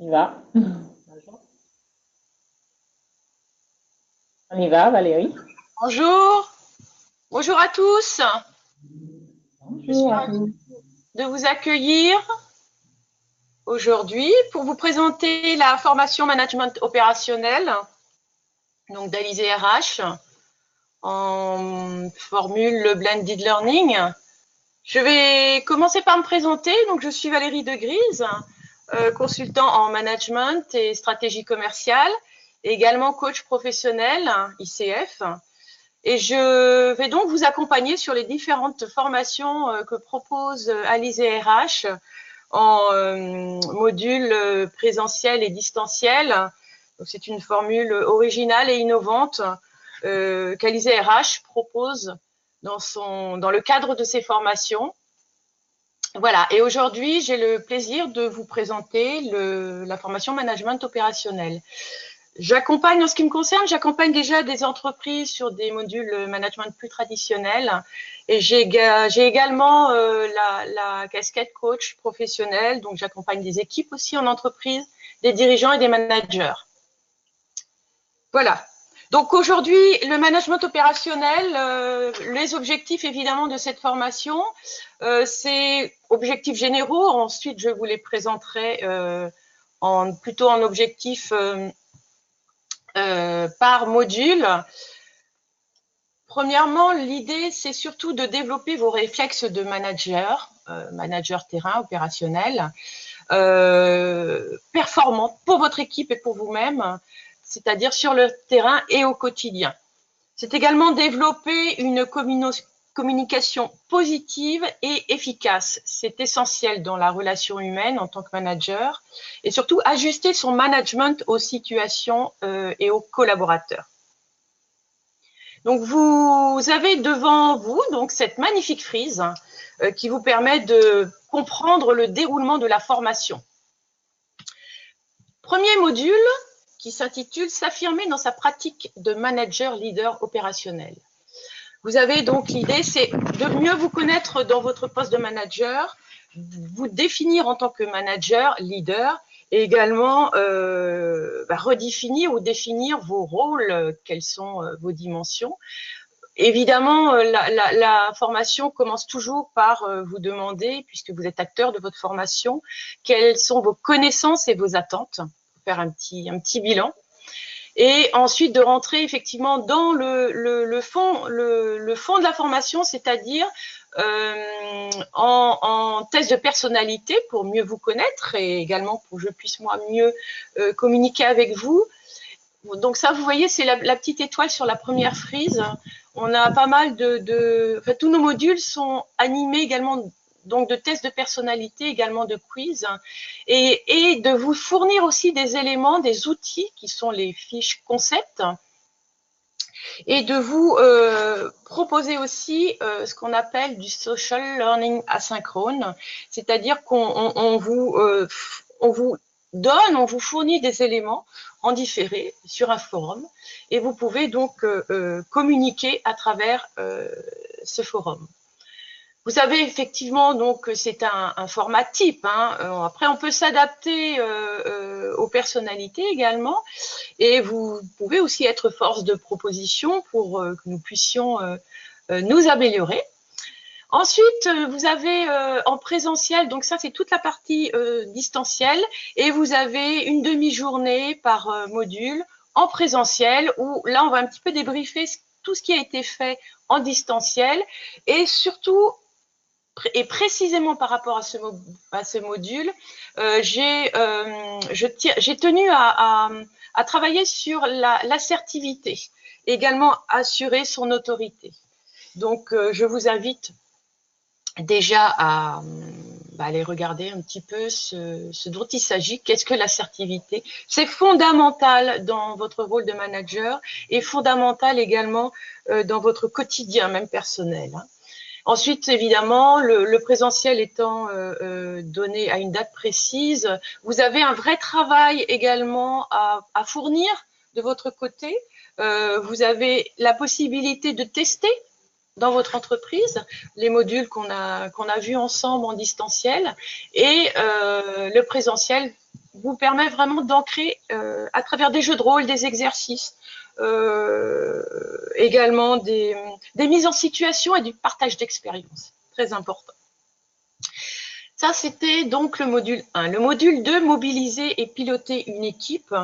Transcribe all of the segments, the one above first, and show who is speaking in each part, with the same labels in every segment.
Speaker 1: On y va. On y va, Valérie.
Speaker 2: Bonjour, bonjour à tous. Je suis
Speaker 1: Bonjour à
Speaker 2: ravie
Speaker 1: tous.
Speaker 2: de vous accueillir aujourd'hui pour vous présenter la formation management opérationnel, donc d'Alizé RH en formule blended learning. Je vais commencer par me présenter. Donc, je suis Valérie de Grise, consultant en management et stratégie commerciale, et également coach professionnel ICF. Et je vais donc vous accompagner sur les différentes formations que propose Alizé RH en module présentiel et distanciel. C'est une formule originale et innovante qu'Alizé RH propose dans le cadre de ses formations. Voilà, et aujourd'hui, j'ai le plaisir de vous présenter la formation management opérationnel. J'accompagne, en ce qui me concerne, j'accompagne déjà des entreprises sur des modules management plus traditionnels et j'ai également la casquette coach professionnel, donc j'accompagne des équipes aussi en entreprise, des dirigeants et des managers. Voilà. Donc aujourd'hui, le management opérationnel, les objectifs évidemment de cette formation, c'est objectifs généraux. Ensuite, je vous les présenterai plutôt en objectifs par module. Premièrement, l'idée, c'est surtout de développer vos réflexes de manager terrain, opérationnel, performant pour votre équipe et pour vous-même, c'est-à-dire sur le terrain et au quotidien. C'est également développer une communication positive et efficace. C'est essentiel dans la relation humaine en tant que manager et surtout ajuster son management aux situations et aux collaborateurs. Donc vous avez devant vous donc cette magnifique frise qui vous permet de comprendre le déroulement de la formation. Premier module qui s'intitule S'affirmer dans sa pratique de manager leader opérationnel. Vous avez donc l'idée, c'est de mieux vous connaître dans votre poste de manager, vous définir en tant que manager, leader, et également redéfinir ou définir vos rôles, quelles sont vos dimensions. Évidemment, la formation commence toujours par vous demander, puisque vous êtes acteur de votre formation, quelles sont vos connaissances et vos attentes, faire un petit bilan. Et ensuite de rentrer effectivement dans le fond de la formation, c'est-à-dire en test de personnalité pour mieux vous connaître et également pour que je puisse moi mieux communiquer avec vous. Donc ça, vous voyez, c'est la petite étoile sur la première frise. On a pas mal enfin, tous nos modules sont animés également donc de tests de personnalité, également de quiz, et de vous fournir aussi des éléments, des outils qui sont les fiches concepts, et de vous proposer aussi ce qu'on appelle du social learning asynchrone, c'est-à-dire qu'on vous donne, on vous fournit des éléments en différé sur un forum, et vous pouvez donc communiquer à travers ce forum. Vous savez effectivement donc que c'est un format type. Après, on peut s'adapter aux personnalités également, et vous pouvez aussi être force de proposition pour que nous puissions nous améliorer. Ensuite, vous avez en présentiel, donc ça c'est toute la partie distancielle, et vous avez une demi-journée par module en présentiel, où là on va un petit peu débriefer tout ce qui a été fait en distanciel, et surtout et précisément par rapport à ce module, j'ai tenu à travailler sur l'assertivité, également assurer son autorité. Donc, je vous invite déjà à aller regarder un petit peu ce dont il s'agit. Qu'est-ce que l'assertivité? C'est fondamental dans votre rôle de manager et fondamental également dans votre quotidien, même personnel. Ensuite, évidemment, le présentiel étant donné à une date précise, vous avez un vrai travail également à fournir de votre côté. Vous avez la possibilité de tester dans votre entreprise les modules qu'on a vus ensemble en distanciel, et le présentiel vous permet vraiment d'ancrer à travers des jeux de rôle, des exercices, également des mises en situation et du partage d'expériences. Très important. Ça, c'était donc le module 1. Le module 2, mobiliser et piloter une équipe.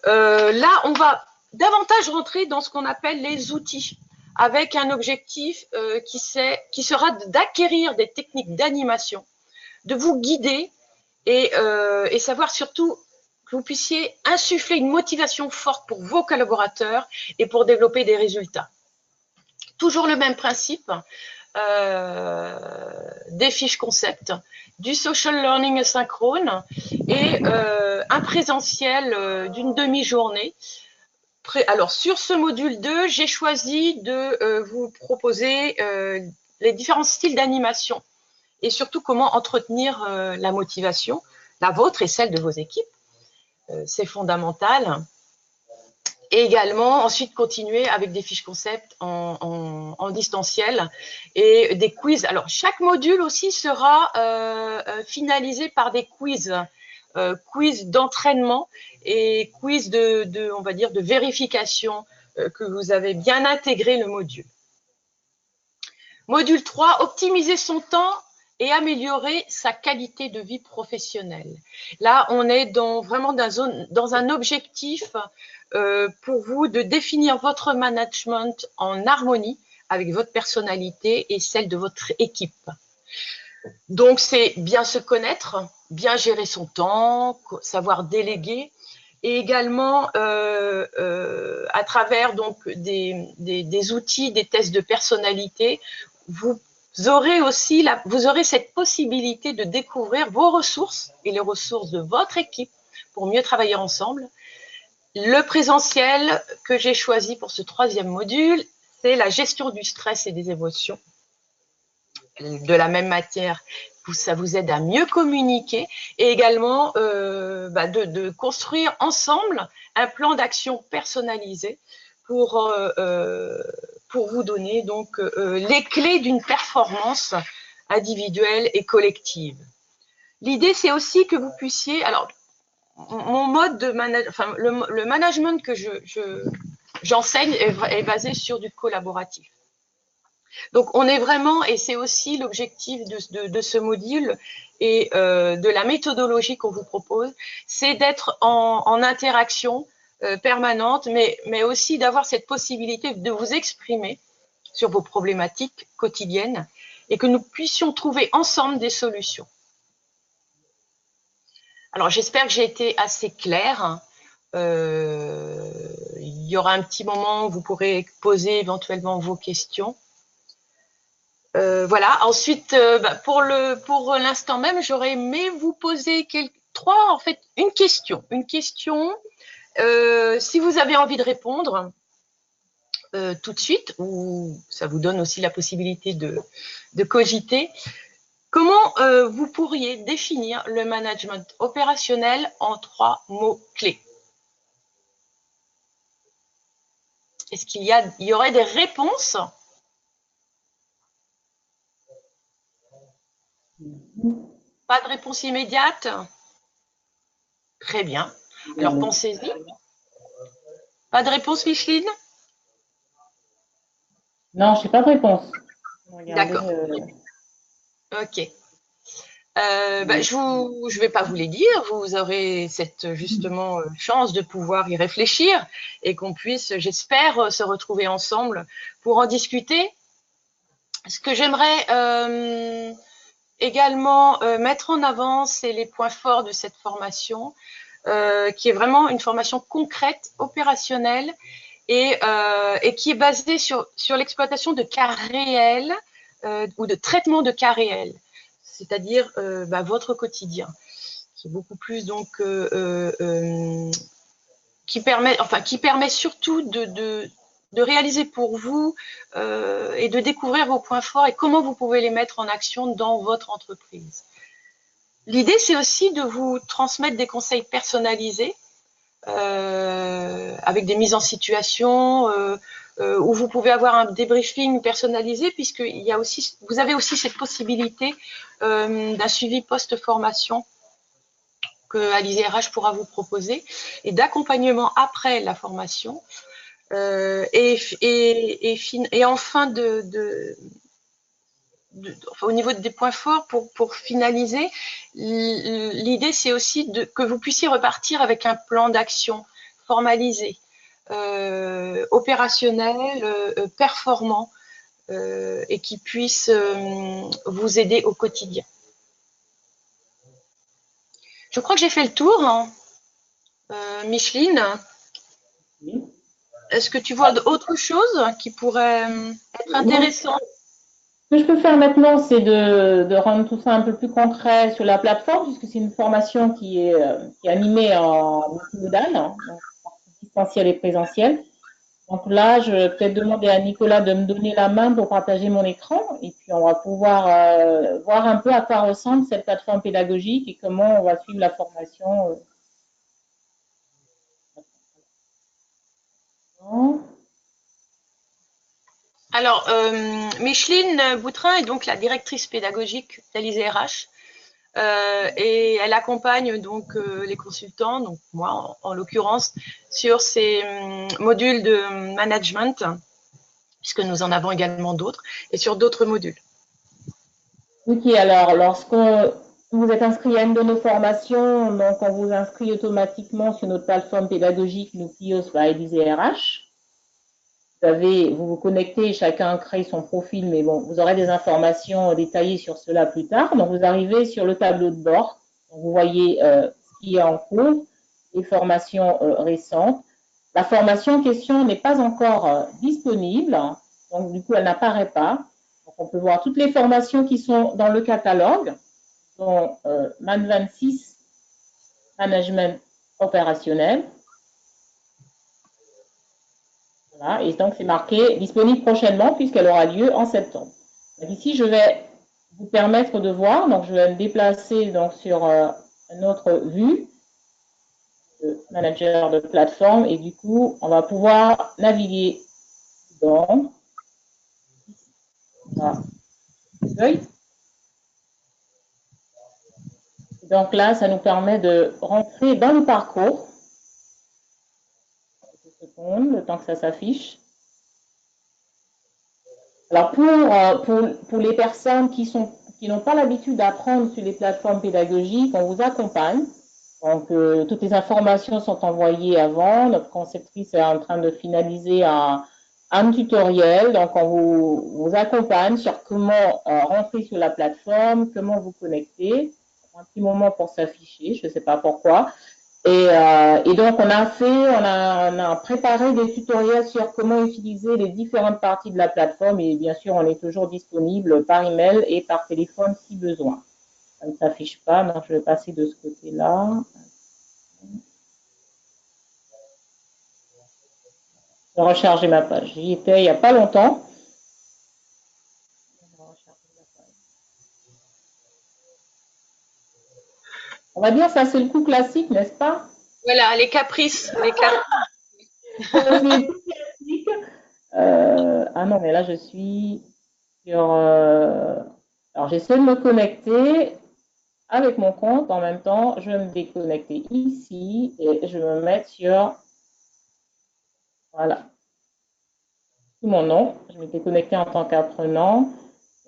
Speaker 2: Là, on va davantage rentrer dans ce qu'on appelle les outils, avec un objectif qui sera d'acquérir des techniques d'animation, de vous guider et savoir surtout que vous puissiez insuffler une motivation forte pour vos collaborateurs et pour développer des résultats. Toujours le même principe, des fiches concept, du social learning asynchrone et un présentiel d'une demi-journée. Alors, sur ce module 2, j'ai choisi de vous proposer les différents styles d'animation et surtout comment entretenir la motivation, la vôtre et celle de vos équipes. C'est fondamental. Et également, ensuite, continuer avec des fiches concept en distanciel et des quiz. Alors, chaque module aussi sera finalisé par des quiz. Quiz d'entraînement et quiz on va dire, de vérification que vous avez bien intégré le module. Module 3, optimiser son temps et améliorer sa qualité de vie professionnelle. Là, on est vraiment dans un objectif pour vous de définir votre management en harmonie avec votre personnalité et celle de votre équipe. Donc, c'est bien se connaître, bien gérer son temps, savoir déléguer, et également à travers donc des outils, des tests de personnalité, vous aurez cette possibilité de découvrir vos ressources et les ressources de votre équipe pour mieux travailler ensemble. Le présentiel que j'ai choisi pour ce 3e module, c'est la gestion du stress et des émotions. De la même matière, ça vous aide à mieux communiquer et également de construire ensemble un plan d'action personnalisé pour vous donner donc les clés d'une performance individuelle et collective. L'idée, c'est aussi que vous puissiez, alors mon mode de management, le management que j'enseigne est basé sur du collaboratif. Donc, on est vraiment, et c'est aussi l'objectif de ce module et de la méthodologie qu'on vous propose, c'est d'être en interaction permanente, mais aussi d'avoir cette possibilité de vous exprimer sur vos problématiques quotidiennes et que nous puissions trouver ensemble des solutions. Alors, j'espère que j'ai été assez claire. Il y aura un petit moment où vous pourrez poser éventuellement vos questions. Voilà. Ensuite, pour l'instant même, j'aurais aimé vous poser une question. Si vous avez envie de répondre tout de suite, ou ça vous donne aussi la possibilité de cogiter. Comment vous pourriez définir le management opérationnel en 3 mots-clés? Est-ce qu'il y aurait des réponses? Pas de réponse immédiate? Très bien. Alors, pensez-y. Pas de réponse, Micheline?
Speaker 1: Non, je n'ai pas de réponse.
Speaker 2: D'accord. Ok. Je vais pas vous les dire. Vous aurez cette justement chance de pouvoir y réfléchir et qu'on puisse, j'espère, se retrouver ensemble pour en discuter. Ce que j'aimerais également mettre en avant, c'est les points forts de cette formation, qui est vraiment une formation concrète, opérationnelle et qui est basée sur l'exploitation de cas réels ou de traitement de cas réels, c'est-à-dire votre quotidien, qui est beaucoup plus donc qui permet surtout de réaliser pour vous et de découvrir vos points forts et comment vous pouvez les mettre en action dans votre entreprise. L'idée, c'est aussi de vous transmettre des conseils personnalisés avec des mises en situation où vous pouvez avoir un débriefing personnalisé puisque vous avez aussi cette possibilité d'un suivi post-formation que Alizé RH pourra vous proposer et d'accompagnement après la formation. Et enfin, enfin, au niveau des points forts, pour finaliser, l'idée c'est aussi que vous puissiez repartir avec un plan d'action formalisé, opérationnel, performant, et qui puisse vous aider au quotidien. Je crois que j'ai fait le tour, hein. Micheline,
Speaker 1: Oui.
Speaker 2: est-ce que tu vois autre chose qui pourrait être intéressant?
Speaker 1: Ce que je peux faire maintenant, c'est de rendre tout ça un peu plus concret sur la plateforme, puisque c'est une formation qui est animée en multimodal, hein, donc distanciel et présentiel. Donc là, je vais peut-être demander à Nicolas de me donner la main pour partager mon écran, et puis on va pouvoir voir un peu à quoi ressemble cette plateforme pédagogique et comment on va suivre la formation.
Speaker 2: Alors, Micheline Boutrin est donc la directrice pédagogique d'Alizé RH. Et elle accompagne donc les consultants, donc moi en l'occurrence, sur ces modules de management, puisque nous en avons également d'autres, et sur d'autres modules.
Speaker 1: Ok, alors lorsque vous êtes inscrit à une de nos formations, donc on vous inscrit automatiquement sur notre plateforme pédagogique Nucleus by Alizé RH. Vous vous connectez, chacun crée son profil, mais bon, vous aurez des informations détaillées sur cela plus tard. Donc, vous arrivez sur le tableau de bord. Donc, vous voyez ce qui est en cours, les formations récentes. La formation en question n'est pas encore disponible, donc du coup, elle n'apparaît pas. Donc, on peut voir toutes les formations qui sont dans le catalogue, dont MAN 26, Management opérationnel. Voilà, et donc c'est marqué disponible prochainement puisqu'elle aura lieu en septembre. Donc ici, je vais vous permettre de voir. Donc je vais me déplacer donc sur une autre vue de manager de plateforme et du coup, on va pouvoir naviguer dans la feuille. Donc là, ça nous permet de rentrer dans le parcours. Quelques secondes, le temps que ça s'affiche. Alors pour les personnes qui n'ont pas l'habitude d'apprendre sur les plateformes pédagogiques, on vous accompagne. Donc toutes les informations sont envoyées avant. Notre conceptrice est en train de finaliser un tutoriel. Donc on vous accompagne sur comment rentrer sur la plateforme, comment vous connecter. Un petit moment pour s'afficher, je ne sais pas pourquoi. Et donc, on a préparé des tutoriels sur comment utiliser les différentes parties de la plateforme et bien sûr, on est toujours disponible par email et par téléphone si besoin. Ça ne s'affiche pas, donc je vais passer de ce côté-là. Je vais recharger ma page. J'y étais il n'y a pas longtemps. On va dire ça, c'est le coup classique, n'est-ce pas?
Speaker 2: Voilà, les caprices.
Speaker 1: C'est tout classique. Ah non, mais là, je suis sur. Alors, j'essaie de me connecter avec mon compte. En même temps, je vais me déconnecter ici et je vais me mettre sur. Voilà, tout mon nom. Je m'étais connectée en tant qu'apprenant.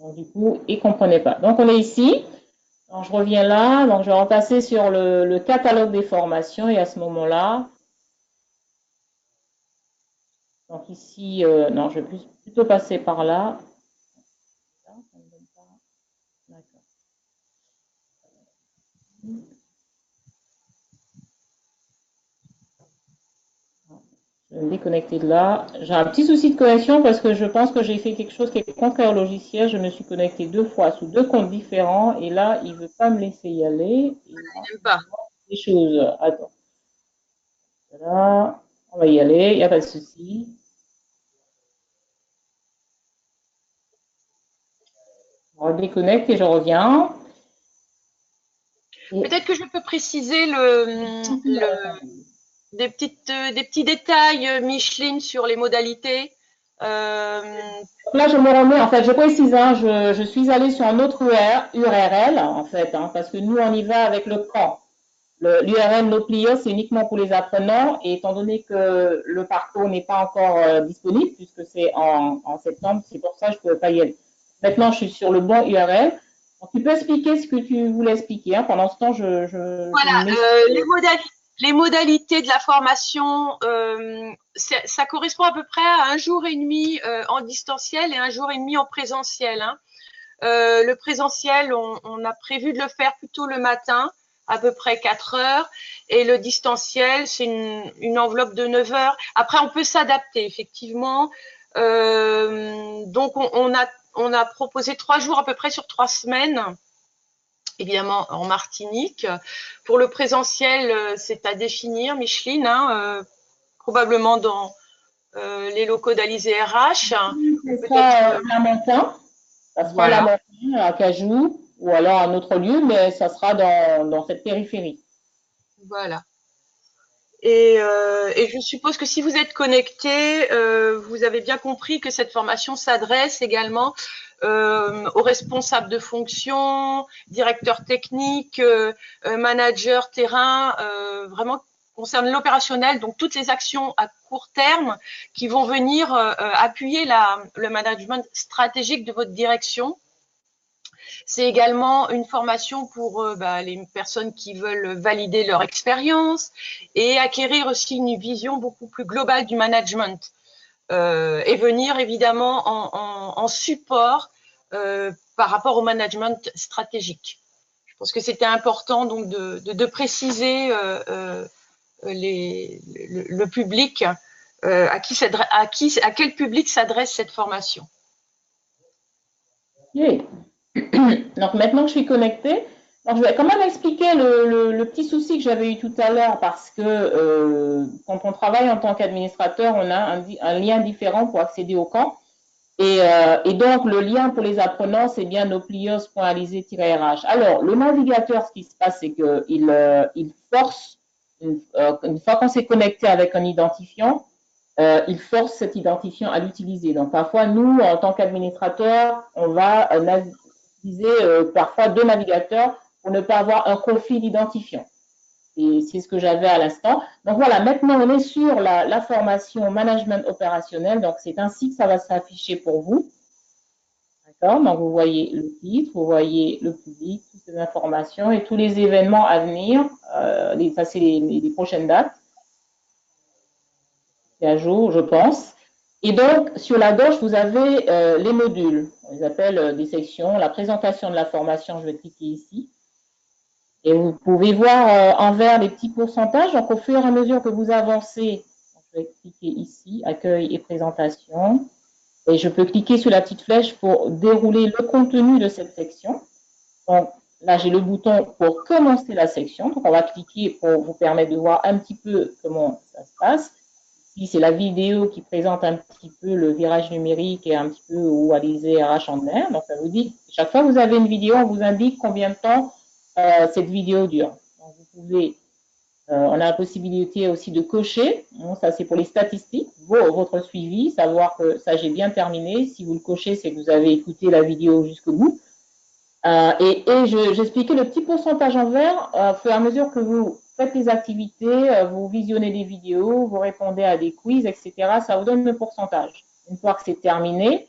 Speaker 1: Donc, du coup, il ne comprenait pas. Donc, on est ici. Donc, je reviens là. Donc, je vais repasser sur le catalogue des formations et à ce moment-là. Donc, ici, non, je vais plutôt passer par là. D'accord. Je vais me déconnecter de là. J'ai un petit souci de connexion parce que je pense que j'ai fait quelque chose qui est contraire au logiciel. Je me suis connectée deux fois sous deux comptes différents et là, il ne veut pas me laisser y aller. Et là,
Speaker 2: J'aime pas.
Speaker 1: des choses. Attends. Là, on va y aller, il n'y a pas de souci. On redéconnecte et je reviens. Et
Speaker 2: Peut-être que je peux préciser des petits détails, Micheline, sur les modalités.
Speaker 1: là, je me remets, en fait, je précise, hein, je suis allée sur un autre URL, en fait, hein, parce que nous, on y va avec le camp. L'URL Noplios, c'est uniquement pour les apprenants. Et étant donné que le parcours n'est pas encore disponible, puisque c'est en septembre, c'est pour ça que je ne pouvais pas y aller. Maintenant, je suis sur le bon URL. Donc, tu peux expliquer ce que tu voulais expliquer. Hein. Pendant ce temps, je me mets.
Speaker 2: Les modalités de la formation, ça correspond à peu près à 1 jour et demi en distanciel et 1 jour et demi en présentiel. Hein. Le présentiel, on a prévu de le faire plutôt le matin, à peu près 4 heures, et le distanciel, c'est une enveloppe de 9 heures. Après, on peut s'adapter, effectivement. Donc, on a proposé 3 jours à peu près sur 3 semaines, évidemment en Martinique. Pour le présentiel, c'est à définir, Micheline, hein, probablement dans les locaux d'Alizé RH.
Speaker 1: Ce sera Lamentin. Ça sera
Speaker 2: Voilà.
Speaker 1: Lamentin, à Cajou, ou alors un autre lieu, mais ça sera dans cette périphérie.
Speaker 2: Voilà. Et je suppose que si vous êtes connecté, vous avez bien compris que cette formation s'adresse également aux responsables de fonction, directeurs techniques, managers terrain, vraiment concerne l'opérationnel, donc toutes les actions à court terme qui vont venir appuyer le management stratégique de votre direction. C'est également une formation pour les personnes qui veulent valider leur expérience et acquérir aussi une vision beaucoup plus globale du management et venir évidemment en support par rapport au management stratégique. Je pense que c'était important donc de préciser le public à quel public s'adresse cette formation.
Speaker 1: Yeah. Donc maintenant que je suis connectée, alors je vais quand même expliquer le petit souci que j'avais eu tout à l'heure parce que quand on travaille en tant qu'administrateur, on a un lien différent pour accéder au camp. Et donc, le lien pour les apprenants, c'est bien noplios.alizé-rh. Alors, le navigateur, ce qui se passe, c'est qu'il force, une fois qu'on s'est connecté avec un identifiant, il force cet identifiant à l'utiliser. Donc, parfois, nous, en tant qu'administrateurs, on va utiliser parfois 2 navigateurs pour ne pas avoir un conflit d'identifiant. Et c'est ce que j'avais à l'instant. Donc voilà, maintenant on est sur la formation management opérationnel. Donc c'est ainsi que ça va s'afficher pour vous. D'accord? Donc vous voyez le titre, vous voyez le public, toutes ces informations et tous les événements à venir. Ça c'est les prochaines dates. C'est à jour, je pense. Et donc sur la gauche, vous avez les modules. On les appelle des sections. La présentation de la formation, je vais cliquer ici. Et vous pouvez voir en vert les petits pourcentages. Donc, au fur et à mesure que vous avancez, je vais cliquer ici, accueil et présentation. Et je peux cliquer sur la petite flèche pour dérouler le contenu de cette section. Donc, là, j'ai le bouton pour commencer la section. Donc, on va cliquer pour vous permettre de voir un petit peu comment ça se passe. Ici, c'est la vidéo qui présente un petit peu le virage numérique et un petit peu où Alizé RH en est. Donc, ça vous dit, chaque fois que vous avez une vidéo, on vous indique combien de temps cette vidéo dure. Donc, vous pouvez, on a la possibilité aussi de cocher. Bon, ça, c'est pour les statistiques, votre suivi, savoir que ça, j'ai bien terminé. Si vous le cochez, c'est que vous avez écouté la vidéo jusqu'au bout. Et j'expliquais le petit pourcentage en vert au fur et à mesure que vous faites les activités, vous visionnez des vidéos, vous répondez à des quiz, etc. Ça vous donne le pourcentage. Une fois que c'est terminé,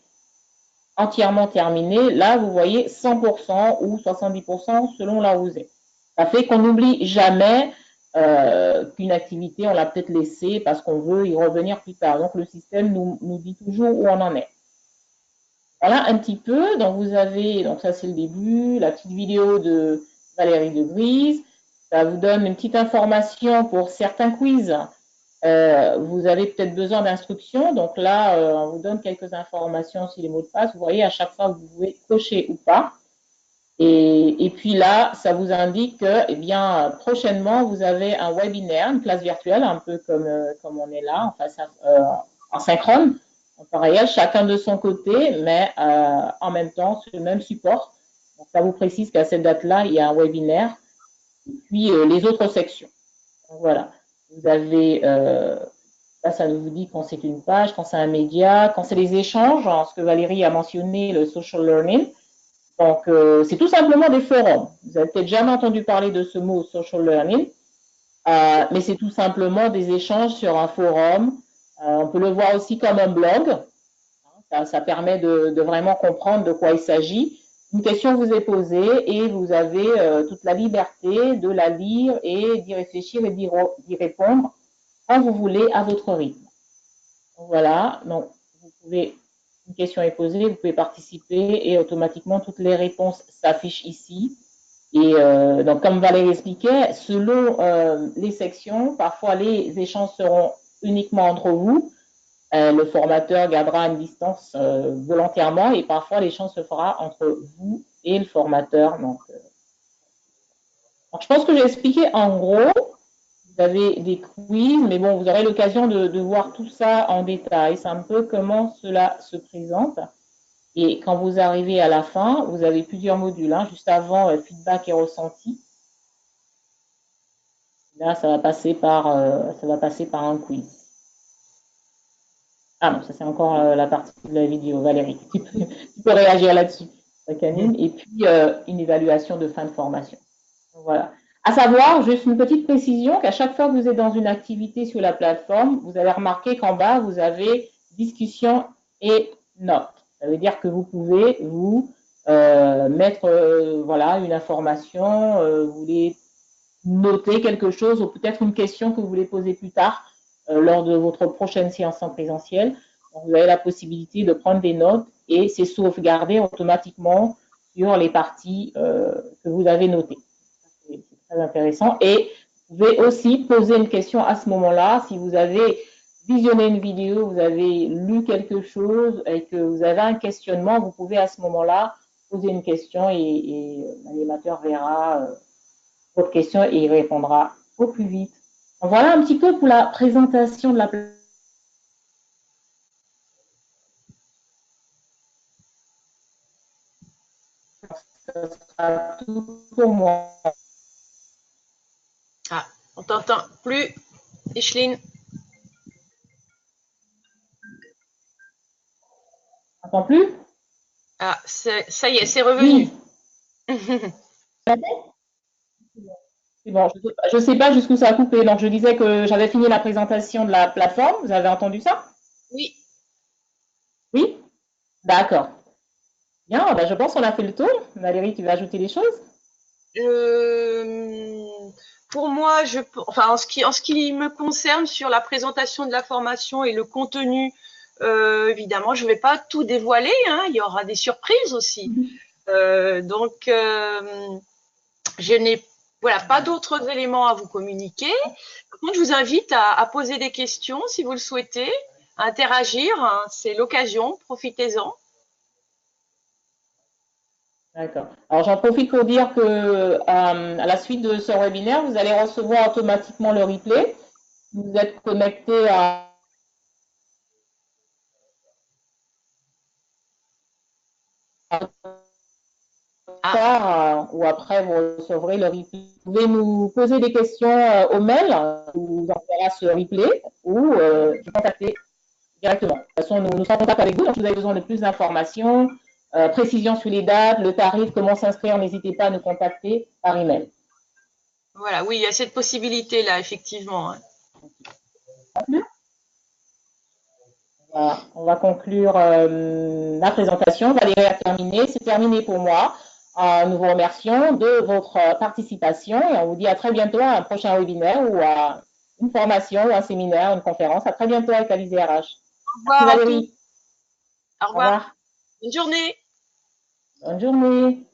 Speaker 1: entièrement terminé, là, vous voyez 100% ou 70% selon là où vous êtes. Ça fait qu'on n'oublie jamais qu'une activité, on l'a peut-être laissée parce qu'on veut y revenir plus tard. Donc, le système nous dit toujours où on en est. Voilà un petit peu. Donc, vous avez, donc ça c'est le début, la petite vidéo de Valérie de Grise. Ça vous donne une petite information pour certains quiz. Vous avez peut-être besoin d'instructions. Donc là, on vous donne quelques informations sur les mots de passe. Vous voyez, à chaque fois, vous pouvez cocher ou pas. Et puis là, ça vous indique que, eh bien, prochainement, vous avez un webinaire, une classe virtuelle, un peu comme on est là, en face en synchrone, en temps réel, chacun de son côté, mais en même temps sur le même support. Donc, ça vous précise qu'à cette date-là, il y a un webinaire. Et puis, les autres sections. Donc, voilà. Vous avez, là, ça vous dit quand c'est une page, quand c'est un média, quand c'est les échanges, ce que Valérie a mentionné, le social learning. Donc, c'est tout simplement des forums. Vous avez peut-être jamais entendu parler de ce mot social learning. Mais c'est tout simplement des échanges sur un forum. On peut le voir aussi comme un blog. Ça permet de vraiment comprendre de quoi il s'agit. Une question vous est posée et vous avez toute la liberté de la lire et d'y réfléchir et d'y répondre quand vous voulez à votre rythme. Donc, voilà, donc vous pouvez, une question est posée, vous pouvez participer et automatiquement toutes les réponses s'affichent ici. Et donc, comme Valérie expliquait, selon les sections, parfois les échanges seront uniquement entre vous. Le formateur gardera une distance volontairement et parfois l'échange se fera entre vous et le formateur. Donc je pense que j'ai expliqué en gros. Vous avez des quiz, mais bon, vous aurez l'occasion de voir tout ça en détail. C'est un peu comment cela se présente. Et quand vous arrivez à la fin, vous avez plusieurs modules. Hein. Juste avant, feedback et ressenti. Là, ça va passer par un quiz. Ah non, ça c'est encore la partie de la vidéo. Valérie, tu peux réagir là-dessus. Et puis, une évaluation de fin de formation. Voilà. À savoir, juste une petite précision, qu'à chaque fois que vous êtes dans une activité sur la plateforme, vous allez remarquer qu'en bas, vous avez discussion et notes. Ça veut dire que vous pouvez vous mettre voilà, une information, vous voulez noter quelque chose ou peut-être une question que vous voulez poser plus tard lors de votre prochaine séance en présentiel. Donc, vous avez la possibilité de prendre des notes et c'est sauvegardé automatiquement sur les parties que vous avez notées. C'est très intéressant. Et vous pouvez aussi poser une question à ce moment-là. Si vous avez visionné une vidéo, vous avez lu quelque chose et que vous avez un questionnement, vous pouvez à ce moment-là poser une question et l'animateur verra votre question et il répondra au plus vite. Donc, voilà un petit peu pour la présentation de la plateforme. Ce sera tout pour moi.
Speaker 2: Ah, on t'entend plus, Micheline.
Speaker 1: Entends plus?
Speaker 2: Ah, ça y est, c'est revenu.
Speaker 1: Oui. Bon, je ne sais pas jusqu'où ça a coupé. Donc, je disais que j'avais fini la présentation de la plateforme. Vous avez entendu ça?
Speaker 2: Oui.
Speaker 1: Oui? D'accord. Bien, ben, je pense qu'on a fait le tour. Valérie, tu veux ajouter des choses?
Speaker 2: Pour moi, enfin, en ce qui me concerne sur la présentation de la formation et le contenu, évidemment, je ne vais pas tout dévoiler, hein, il y aura des surprises aussi. Donc, je n'ai voilà, pas d'autres éléments à vous communiquer. Moi, je vous invite à poser des questions si vous le souhaitez, à interagir, hein, c'est l'occasion, profitez-en.
Speaker 1: D'accord. Alors, j'en profite pour dire que à la suite de ce webinaire, vous allez recevoir automatiquement le replay. Vous êtes connecté à
Speaker 2: Ah,
Speaker 1: tard ou après vous recevrez le replay. Vous pouvez nous poser des questions au mail, vous enverra ce replay ou nous contacter directement. De toute façon, nous sommes en contact avec vous. Donc, si vous avez besoin de plus d'informations, précision sur les dates, le tarif, comment s'inscrire, n'hésitez pas à nous contacter par email.
Speaker 2: voilà, oui, il y a cette possibilité-là, effectivement. Hein.
Speaker 1: Voilà, on va conclure la présentation. Valérie a terminé. C'est terminé pour moi. Nous vous remercions de votre participation et on vous dit à très bientôt à un prochain webinaire ou à une formation ou un séminaire, une conférence. À très bientôt avec Alizé RH.
Speaker 2: Au
Speaker 1: Merci
Speaker 2: revoir à tous.
Speaker 1: Valérie.
Speaker 2: Au
Speaker 1: Au
Speaker 2: revoir.
Speaker 1: revoir.
Speaker 2: Bonne journée.
Speaker 1: Bonne journée.